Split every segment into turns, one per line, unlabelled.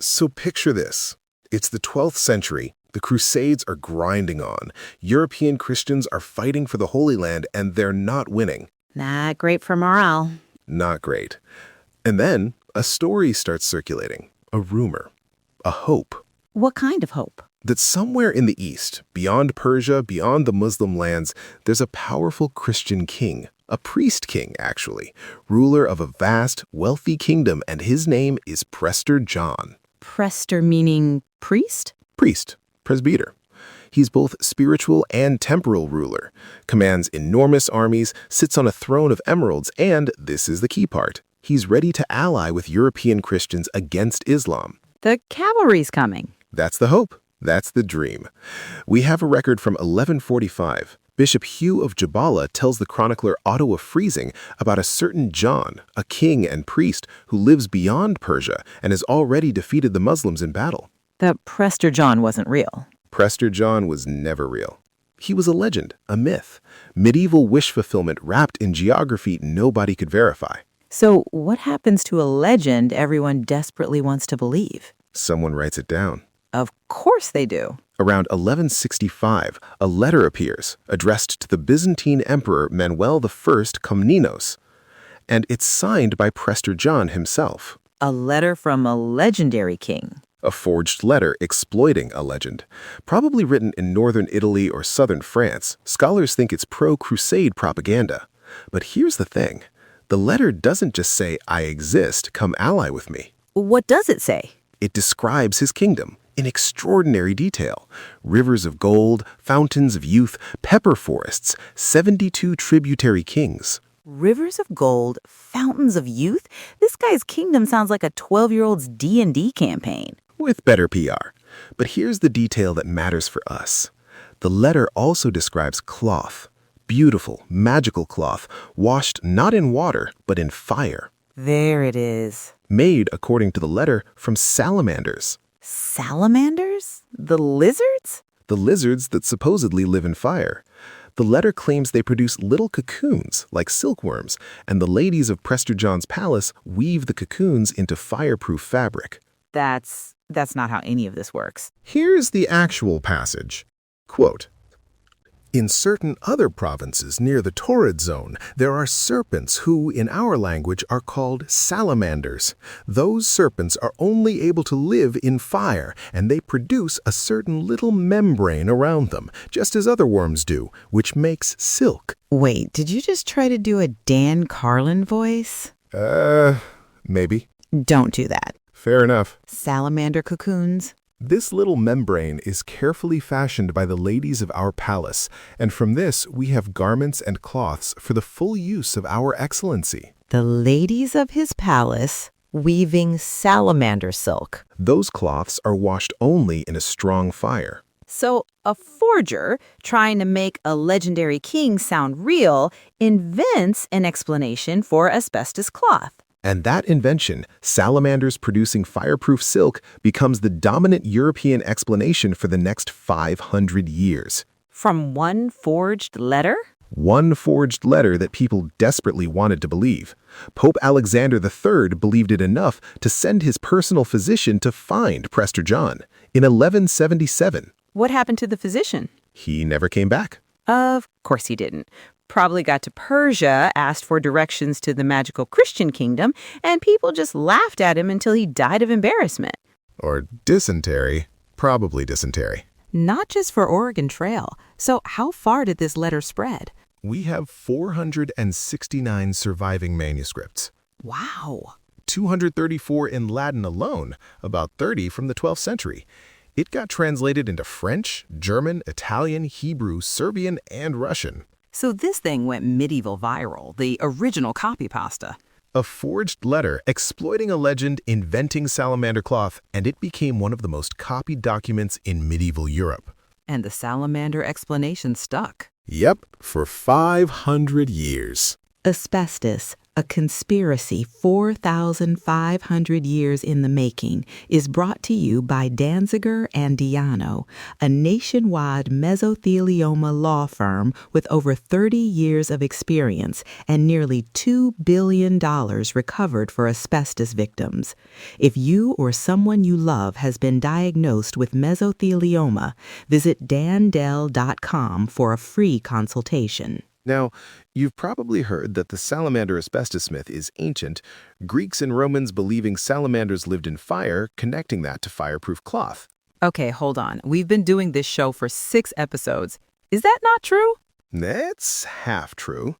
So picture this. It's the 12th century. The Crusades are grinding on. European Christians are fighting for the Holy Land, and they're not winning.
Not great for morale.
Not great. And then a story starts circulating, a rumor, a hope,
What kind of hope?
that somewhere in the East, beyond Persia, beyond the Muslim lands, there's a powerful Christian king, a priest king, actually, ruler of a vast, wealthy kingdom, and his name is Prester John.
Prester meaning priest?
Priest, presbyter. He's both spiritual and temporal ruler, commands enormous armies, sits on a throne of emeralds, and, this is the key part, he's ready to ally with European Christians against Islam.
The cavalry's coming.
That's the hope. That's the dream. We have a record from 1145. Bishop Hugh of Jabala tells the chronicler Otto of Freising about a certain John, a king and priest who lives beyond Persia and has already defeated the Muslims in battle.
The Prester John wasn't real.
Prester John was never real. He was a legend, a myth, medieval wish fulfillment wrapped in geography nobody could verify.
So what happens to a legend everyone desperately wants to believe?
Someone writes it down.
Of course they do.
Around 1165, a letter appears, addressed to the Byzantine Emperor Manuel I Komnenos, and it's signed by Prester John himself.
A letter from a legendary king.
A forged letter exploiting a legend. Probably written in northern Italy or southern France, scholars think it's pro-crusade propaganda. But here's the thing. The letter doesn't just say, "I exist, come ally with me."
What does it say?
It describes his kingdom in extraordinary detail. Rivers of gold, fountains of youth, pepper forests, 72 tributary kings.
Rivers of gold, fountains of youth? This guy's kingdom sounds like a 12-year-old's D&D campaign.
With better PR. But here's the detail that matters for us. The letter also describes cloth. Beautiful, magical cloth, washed not in water, but in fire.
There it is.
Made, according to the letter, from salamanders.
Salamanders? The lizards?
The lizards that supposedly live in fire. The letter claims they produce little cocoons, like silkworms, and the ladies of Prester John's palace weave the cocoons into fireproof fabric.
That's not how any of this works.
Here's the actual passage. Quote, "In certain other provinces near the torrid zone, there are serpents who, in our language, are called salamanders. Those serpents are only able to live in fire, and they produce a certain little membrane around them, just as other worms do, which makes silk."
Wait, did you just try to do a Dan Carlin voice?
Maybe.
Don't do that.
Fair enough.
Salamander cocoons?
This little membrane is carefully fashioned by the ladies of our palace, and from this we have garments and cloths for the full use of our excellency.
The ladies of his palace weaving salamander silk.
Those cloths are washed only in a strong fire.
So a forger, trying to make a legendary king sound real, invents an explanation for asbestos cloth.
And that invention, salamanders producing fireproof silk, becomes the dominant European explanation for the next 500 years.
From one forged letter?
One forged letter that people desperately wanted to believe. Pope Alexander III believed it enough to send his personal physician to find Prester John in 1177.
What happened to the physician?
He never came back.
Of course he didn't. Probably got to Persia, asked for directions to the magical Christian kingdom, and people just laughed at him until he died of embarrassment.
Or dysentery. Probably dysentery.
Not just for Oregon Trail. So how far did this letter spread?
We have 469 surviving manuscripts.
Wow.
234 in Latin alone, about 30 from the 12th century. It got translated into French, German, Italian, Hebrew, Serbian, and Russian.
So this thing went medieval viral, the original copy pasta.
A forged letter exploiting a legend, inventing salamander cloth, and it became one of the most copied documents in medieval Europe.
And the salamander explanation stuck.
Yep, for 500 years.
Asbestos,
A conspiracy 4,500 years in the making is brought to you by Danziger and Diano, a nationwide mesothelioma law firm with over 30 years of experience and nearly $2 billion recovered for asbestos victims. If you or someone you love has been diagnosed with mesothelioma, visit dandel.com for a free consultation.
Now, you've probably heard that the salamander-asbestos myth is ancient, Greeks and Romans believing salamanders lived in fire, connecting that to fireproof cloth.
Okay, hold on. We've been doing this show for 6 episodes. Is that not true?
That's half true.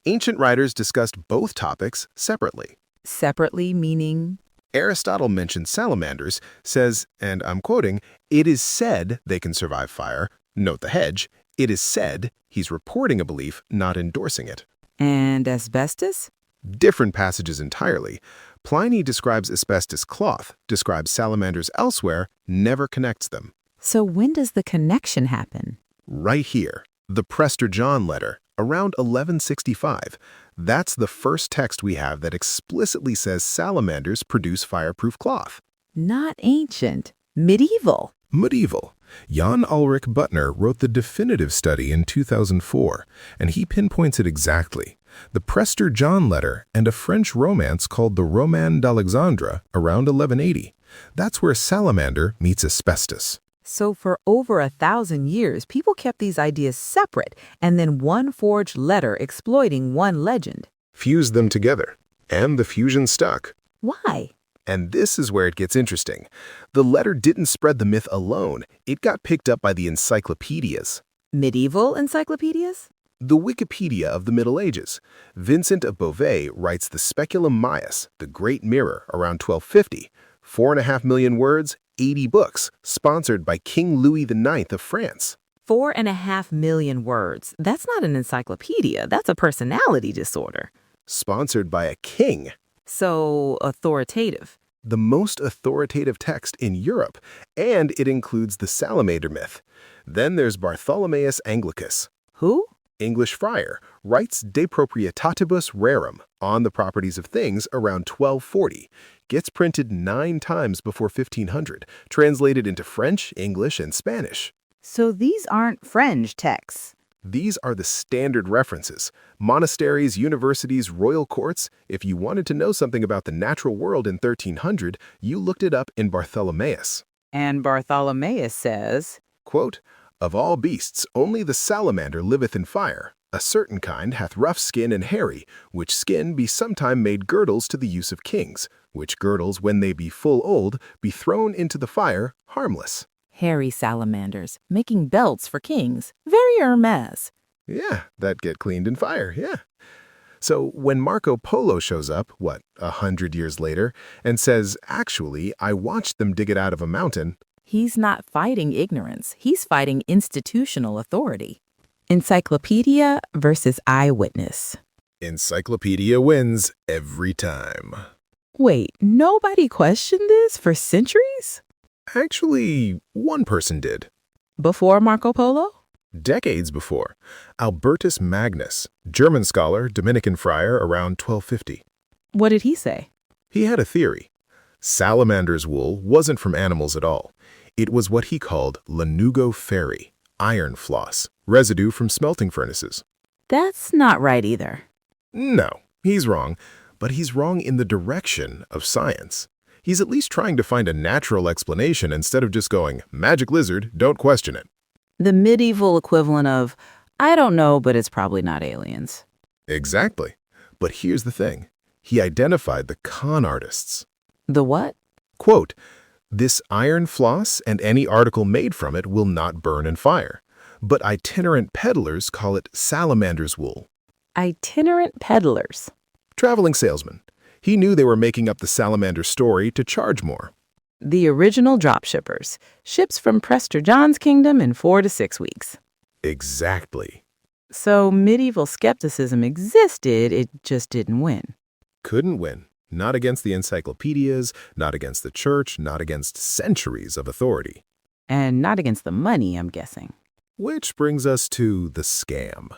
Ancient writers discussed both topics separately.
Separately meaning?
Aristotle mentions salamanders, says, and I'm quoting, "It is said they can survive fire." Note the hedge. It is said. He's reporting a belief, not endorsing it.
And asbestos?
Different passages entirely. Pliny describes asbestos cloth, describes salamanders elsewhere, never connects them.
So when does the connection happen?
Right here, the Prester John Letter, around 1165. That's the first text we have that explicitly says salamanders produce fireproof cloth.
Not ancient. Medieval.
Medieval. Jan Ulrich Buttner wrote the definitive study in 2004, and he pinpoints it exactly. The Prester John Letter and a French romance called the Roman d'Alexandre around 1180. That's where salamander meets asbestos.
So for over 1,000 years, people kept these ideas separate, and then one forged letter exploiting one legend.
Fused them together, and the fusion stuck.
Why?
And this is where it gets interesting. The letter didn't spread the myth alone. It got picked up by the encyclopedias.
Medieval encyclopedias?
The Wikipedia of the Middle Ages. Vincent of Beauvais writes the Speculum Maius, the Great Mirror, around 1250. 4.5 million words, 80 books, sponsored by King Louis IX of France.
4.5 million words. That's not an encyclopedia. That's a personality disorder.
Sponsored by a king.
So authoritative.
The most authoritative text in Europe, and it includes the salamander myth. Then there's Bartholomaeus Anglicus.
Who?
English friar, writes De proprietatibus rerum, on the properties of things, around 1240. Gets printed 9 times before 1500, translated into French, English, and Spanish.
So these aren't fringe texts.
These are the standard references. Monasteries, universities, royal courts. If you wanted to know something about the natural world in 1300, you looked it up in Bartholomaeus.
And Bartholomaeus says,
Quote, "Of all beasts, only the salamander liveth in fire. A certain kind hath rough skin and hairy, which skin be sometime made girdles to the use of kings, which girdles, when they be full old, be thrown into the fire, harmless."
hairy salamanders, making belts for kings. Very Hermes.
Yeah, that get cleaned in fire, yeah. So when Marco Polo shows up, 100 years later, and says, "Actually, I watched them dig it out of a mountain,"
He's not fighting ignorance. He's fighting institutional authority. Encyclopedia versus eyewitness.
Encyclopedia wins every time.
Wait, nobody questioned this for centuries?
Actually, one person did.
Before Marco Polo?
Decades before. Albertus Magnus, German scholar, Dominican friar, around 1250.
What did he say?
He had a theory. Salamander's wool wasn't from animals at all. It was what he called lanugo ferri, iron floss, residue from smelting furnaces.
That's not right either.
No, he's wrong, but he's wrong in the direction of science. He's at least trying to find a natural explanation instead of just going, "Magic lizard, don't question it."
The medieval equivalent of, I don't know, but it's probably not aliens.
Exactly. But here's the thing. He identified the con artists.
The what?
Quote, "This iron floss and any article made from it will not burn in fire. But itinerant peddlers call it salamander's wool."
Itinerant peddlers.
Traveling salesmen. He knew they were making up the salamander story to charge more.
The original dropshippers. Ships from Prester John's kingdom in 4 to 6 weeks.
Exactly.
So medieval skepticism existed, it just didn't win.
Couldn't win. Not against the encyclopedias, not against the church, not against centuries of authority.
And not against the money, I'm guessing.
Which brings us to the scam.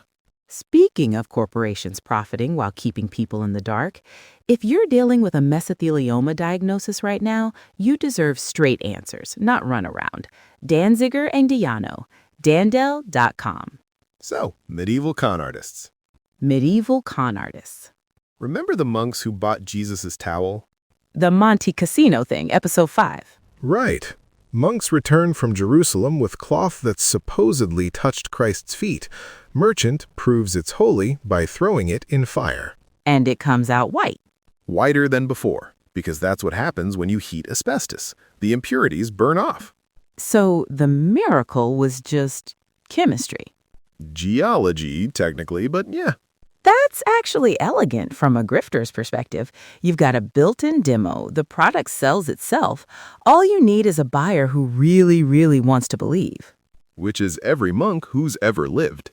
Speaking of corporations profiting while keeping people in the dark, if you're dealing with a mesothelioma diagnosis right now, you deserve straight answers, not runaround. Danziger and Diano, Dandel.com.
So, medieval con artists.
Medieval con artists.
Remember the monks who bought Jesus' towel?
The Monte Cassino thing, episode 5.
Right. Monks returned from Jerusalem with cloth that supposedly touched Christ's feet. Merchant proves it's holy by throwing it in fire.
And it comes out white.
Whiter than before, because that's what happens when you heat asbestos. The impurities burn off.
So the miracle was just chemistry.
Geology, technically, but yeah.
That's actually elegant from a grifter's perspective. You've got a built-in demo. The product sells itself. All you need is a buyer who really, really wants to believe.
Which is every monk who's ever lived.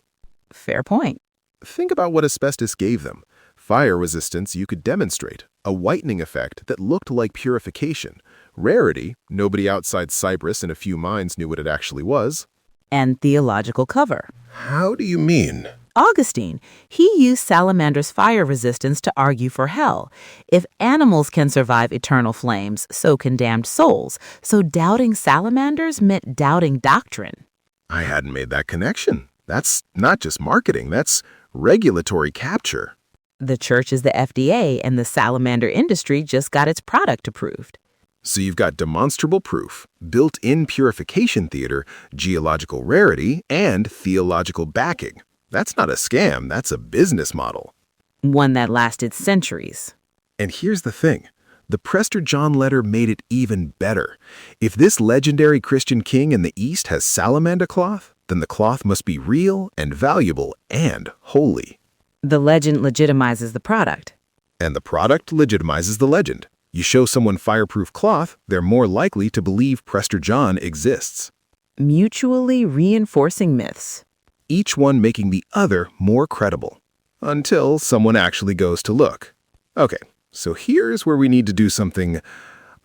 Fair point.
Think about what asbestos gave them. Fire resistance you could demonstrate, a whitening effect that looked like purification. Rarity, nobody outside Cyprus and a few minds knew what it actually was.
And theological cover.
How do you mean?
Augustine, he used salamander's fire resistance to argue for hell. If animals can survive eternal flames, so can damned souls. So doubting salamanders meant doubting doctrine.
I hadn't made that connection. That's not just marketing, that's regulatory capture.
The church is the FDA, and the salamander industry just got its product approved.
So you've got demonstrable proof, built-in purification theater, geological rarity, and theological backing. That's not a scam, that's a business model.
One that lasted centuries.
And here's the thing. The Prester John Letter made it even better. If this legendary Christian king in the East has salamander cloth, then the cloth must be real and valuable and holy.
The legend legitimizes the product.
And the product legitimizes the legend. You show someone fireproof cloth, they're more likely to believe Prester John exists.
Mutually reinforcing myths.
Each one making the other more credible. Until someone actually goes to look. Okay, so here's where we need to do something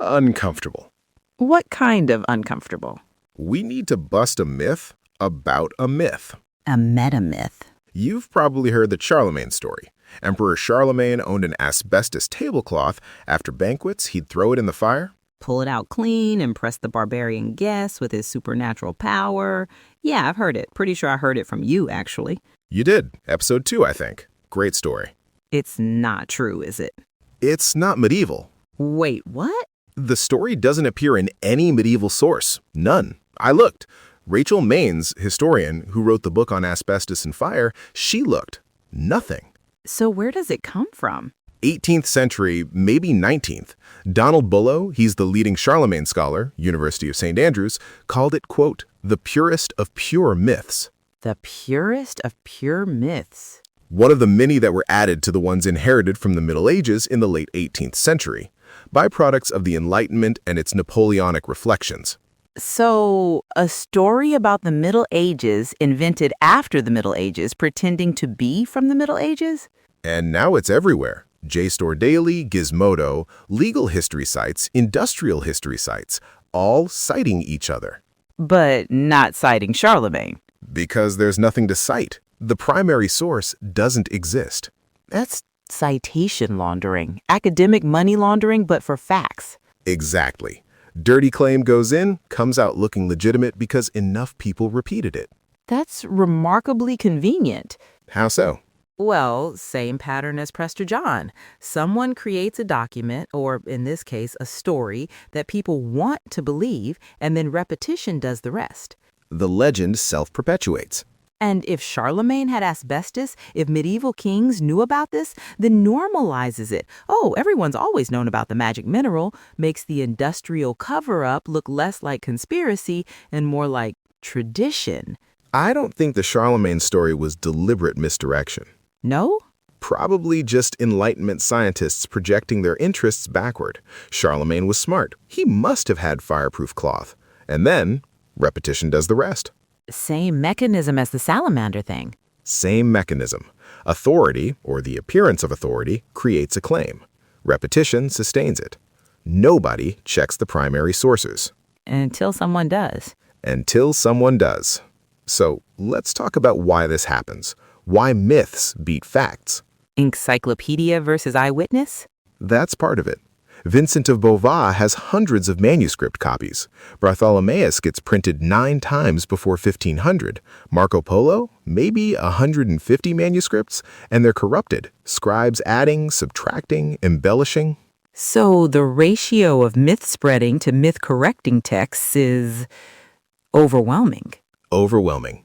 uncomfortable.
What kind of uncomfortable?
We need to bust a myth about a myth.
A meta-myth.
You've probably heard the Charlemagne story. Emperor Charlemagne owned an asbestos tablecloth. After banquets, he'd throw it in the fire.
Pull it out clean, impress the barbarian guests with his supernatural power. Yeah, I've heard it. Pretty sure I heard it from you, actually.
You did. Episode 2, I think. Great story.
It's not true, is it?
It's not medieval.
Wait, what?
The story doesn't appear in any medieval source. None. I looked. Rachel Maines, historian who wrote the book on asbestos and fire, she looked. Nothing.
So where does it come from?
18th century, maybe 19th. Donald Bullough, he's the leading Charlemagne scholar, University of St. Andrews, called it, quote, the purest of pure myths.
The purest of pure myths.
One of the many that were added to the ones inherited from the Middle Ages in the late 18th century, byproducts of the Enlightenment and its Napoleonic reflections.
So, a story about the Middle Ages invented after the Middle Ages, pretending to be from the Middle Ages?
And now it's everywhere. JSTOR Daily, Gizmodo, legal history sites, industrial history sites, all citing each other.
But not citing Charlemagne.
Because there's nothing to cite. The primary source doesn't exist.
That's citation laundering, academic money laundering, but for facts.
Exactly. Dirty claim goes in, comes out looking legitimate because enough people repeated it.
That's remarkably convenient.
How so?
Well, same pattern as Prester John. Someone creates a document, or in this case, a story, that people want to believe, and then repetition does the rest.
The legend self-perpetuates.
And if Charlemagne had asbestos, if medieval kings knew about this, then normalizes it. Oh, everyone's always known about the magic mineral, makes the industrial cover-up look less like conspiracy and more like tradition.
I don't think the Charlemagne story was deliberate misdirection.
No?
Probably just Enlightenment scientists projecting their interests backward. Charlemagne was smart. He must have had fireproof cloth. And then, repetition does the rest.
Same mechanism as the salamander thing.
Same mechanism. Authority, or the appearance of authority, creates a claim. Repetition sustains it. Nobody checks the primary sources.
Until someone does.
Until someone does. So let's talk about why this happens. Why myths beat facts.
Encyclopedia versus eyewitness?
That's part of it. Vincent of Beauvais has hundreds of manuscript copies. Bartholomaeus gets printed 9 times before 1500. Marco Polo, maybe 150 manuscripts, and they're corrupted. Scribes adding, subtracting, embellishing.
So the ratio of myth spreading to myth correcting texts is overwhelming.
Overwhelming.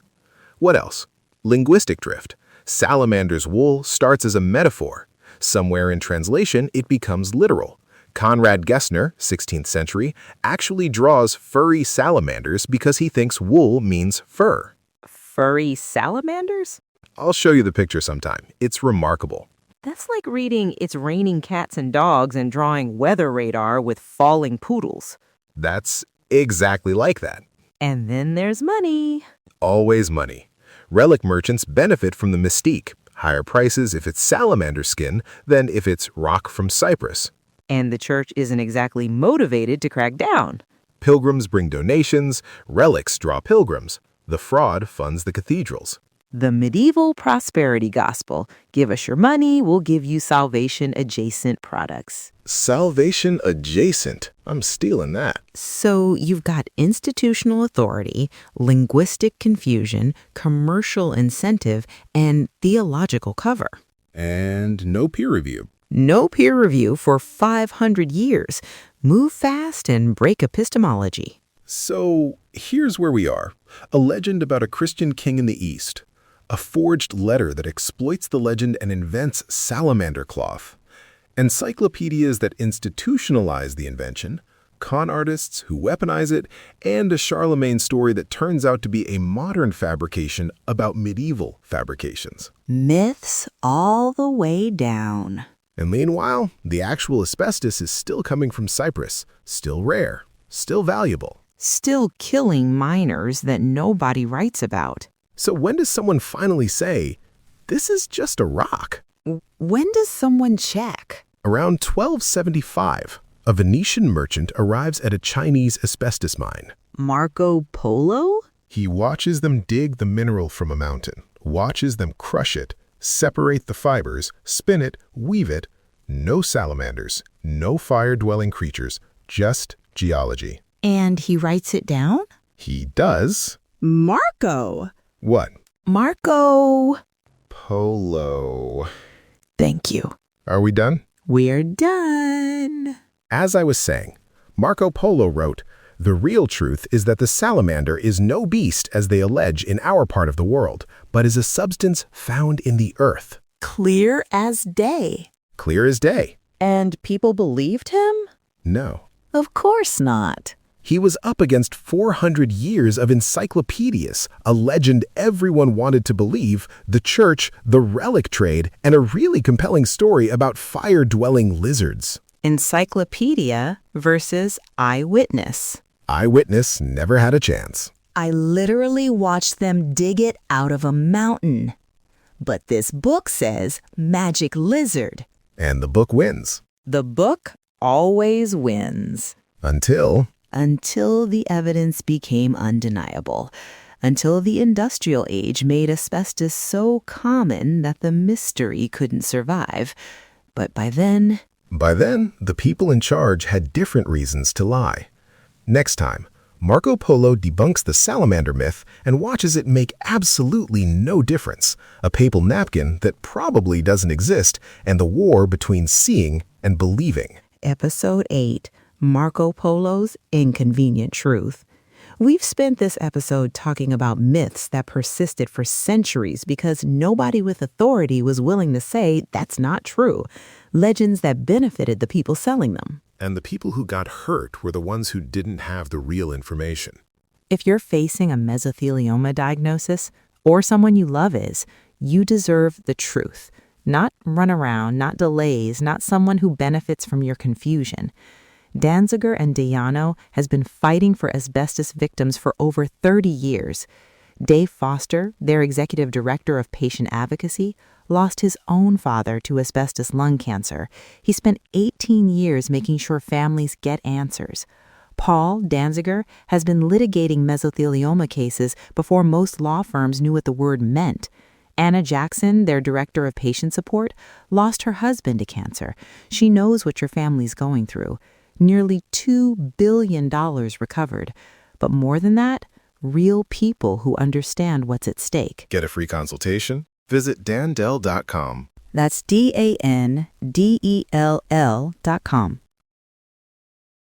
What else? Linguistic drift. Salamander's wool starts as a metaphor. Somewhere in translation, it becomes literal. Conrad Gessner, 16th century, actually draws furry salamanders because he thinks wool means fur.
Furry salamanders?
I'll show you the picture sometime. It's remarkable.
That's like reading It's Raining Cats and Dogs and drawing weather radar with falling poodles.
That's exactly like that.
And then there's money.
Always money. Relic merchants benefit from the mystique. Higher prices if it's salamander skin than if it's rock from Cyprus.
And the church isn't exactly motivated to crack down.
Pilgrims bring donations, relics draw pilgrims. The fraud funds the cathedrals.
The medieval prosperity gospel. Give us your money, we'll give you salvation-adjacent products.
Salvation adjacent. I'm stealing that.
So you've got institutional authority, linguistic confusion, commercial incentive, and theological cover.
And no peer review.
No peer review for 500 years. Move fast and break epistemology.
So here's where we are. A legend about a Christian king in the East. A forged letter that exploits the legend and invents salamander cloth. Encyclopedias that institutionalize the invention. Con artists who weaponize it. And a Charlemagne story that turns out to be a modern fabrication about medieval fabrications.
Myths all the way down.
And meanwhile, the actual asbestos is still coming from Cyprus, still rare, still valuable.
Still killing miners that nobody writes about.
So when does someone finally say, this is just a rock?
When does someone check?
Around 1275, a Venetian merchant arrives at a Chinese asbestos mine.
Marco Polo?
He watches them dig the mineral from a mountain, watches them crush it, separate the fibers, spin it, weave it. No salamanders, no fire-dwelling creatures, just geology.
And he writes it down?
He does.
Marco!
What?
Marco!
Polo.
Thank you.
Are we done?
We're done.
As I was saying, Marco Polo wrote, "The real truth is that the salamander is no beast as they allege in our part of the world, but is a substance found in the earth."
Clear as day.
Clear as day.
And people believed him?
No.
Of course not.
He was up against 400 years of encyclopedias, a legend everyone wanted to believe, the church, the relic trade, and a really compelling story about fire-dwelling lizards.
Encyclopedia versus eyewitness.
Eyewitness never had a chance.
I literally watched them dig it out of a mountain. But this book says magic lizard.
And the book wins.
The book always wins.
Until
the evidence became undeniable. Until the industrial age made asbestos so common that the mystery couldn't survive. But by then,
the people in charge had different reasons to lie. Next time, Marco Polo debunks the salamander myth and watches it make absolutely no difference, a papal napkin that probably doesn't exist, and the war between seeing and believing.
Episode 8, Marco Polo's Inconvenient Truth. We've spent this episode talking about myths that persisted for centuries because nobody with authority was willing to say that's not true. Legends that benefited the people selling them.
And the people who got hurt were the ones who didn't have the real information.
If you're facing a mesothelioma diagnosis, or someone you love is, you deserve the truth. Not runaround, not delays, not someone who benefits from your confusion. Danziger and Dejano has been fighting for asbestos victims for over 30 years. Dave Foster, their executive director of patient advocacy, lost his own father to asbestos lung cancer. He spent 18 years making sure families get answers. Paul Danziger has been litigating mesothelioma cases before most law firms knew what the word meant. Anna Jackson, their director of patient support, lost her husband to cancer. She knows what your family's going through. Nearly $2 billion recovered. But more than that, real people who understand what's at stake.
Get a free consultation? Visit dandell.com.
That's DANDELL.com.